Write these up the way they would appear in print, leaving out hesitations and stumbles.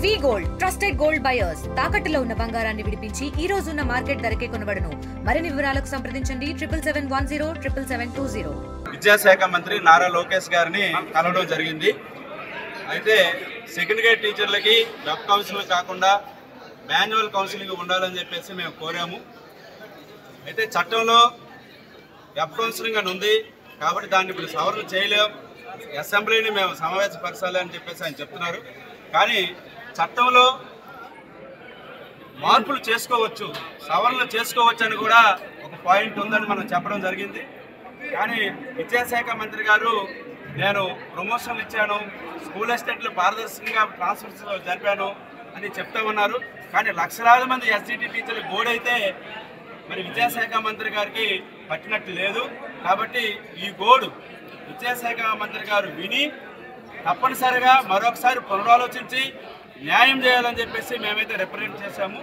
వి gold trusted gold buyers తాకట్టులో ఉన్న బంగారాన్ని విడిపించి ఈ రోజు ఉన్న మార్కెట్ ధరకే కొనబడును. మరిన్ని వివరాలకు సంప్రదించండి 77107720. విద్యాశాఖ మంత్రి నారా లోకేష్ గారిని కలవడం జరిగింది. అయితే సెకండ్ గ్రేడ్ టీచర్లకి వెబ్ కౌన్సిలింగ్ కాకుండా మాన్యువల్ కౌన్సిలింగ్ ఉండాలని చెప్పేసి మేము కోరాము. అయితే చట్టంలో వెబ్ కౌన్సిలింగ్ అని ఉంది కాబట్టి దాన్ని ఇప్పుడు సవరణ చేయలేం, అసెంబ్లీని మేము సమావేశపరచాలి అని చెప్పేసి ఆయన చెప్తున్నారు. కానీ చట్టంలో మార్పులు చేసుకోవచ్చు, సవరణలు చేసుకోవచ్చు అని కూడా ఒక పాయింట్ ఉందని మనం చెప్పడం జరిగింది. కానీ విద్యాశాఖ మంత్రి గారు నేను ప్రమోషన్లు ఇచ్చాను, స్కూల్ అసిస్టెంట్లు పారదర్శకంగా ట్రాన్స్ఫర్స్ జరిపాను అని చెప్తా ఉన్నారు. కానీ లక్షలాది మంది ఎస్జిటి టీచర్లు గోడైతే మరి విద్యాశాఖ మంత్రి గారికి పట్టినట్టు లేదు. కాబట్టి ఈ గోడు విద్యాశాఖ మంత్రి గారు విని తప్పనిసరిగా మరొకసారి పునరాలోచించి న్యాయం చేయాలని చెప్పేసి మేమైతే రిప్రజెంట్ చేశాము.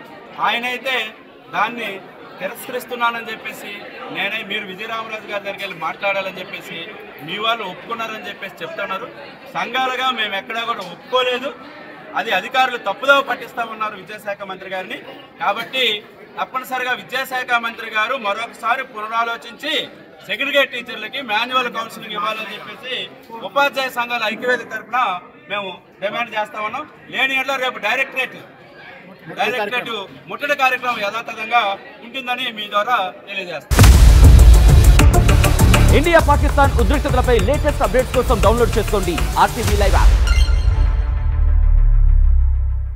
ఆయనైతే దాన్ని తిరస్కరిస్తున్నానని చెప్పేసి మీరు విజయరామరాజు గారి దగ్గరికి వెళ్ళి మాట్లాడాలని చెప్పేసి మీ వాళ్ళు ఒప్పుకున్నారని చెప్పేసి చెప్తున్నారు. సంఘాలుగా మేము ఎక్కడా కూడా ఒప్పుకోలేదు, అది అధికారులు తప్పుదోవ పట్టిస్తామన్నారు విద్యాశాఖ మంత్రి గారిని. కాబట్టి తప్పనిసరిగా విద్యాశాఖ మంత్రి గారు మరొకసారి పునరాలోచించి సెకండ్ గ్రేడ్ టీచర్లకి మాన్యువల్ కౌన్సిలింగ్ ఇవ్వాలని చెప్పేసి ఉపాధ్యాయ సంఘాల ఐక్యవేదిక తరఫున మేము డిమాండ్ చేస్తా ఉన్నాం. లేని ఎట్లా రేపు డైరెక్టరేట్ ముట్టడి కార్యక్రమం యథాతథంగా ఉంటుందని మీ ద్వారా తెలియజేస్తాం. ఇండియా పాకిస్తాన్ ఉద్రిక్తతలపై లేటెస్ట్ అప్డేట్స్ కోసం డౌన్లోడ్ చేసుకోండి RTV లైవ్ యాప్.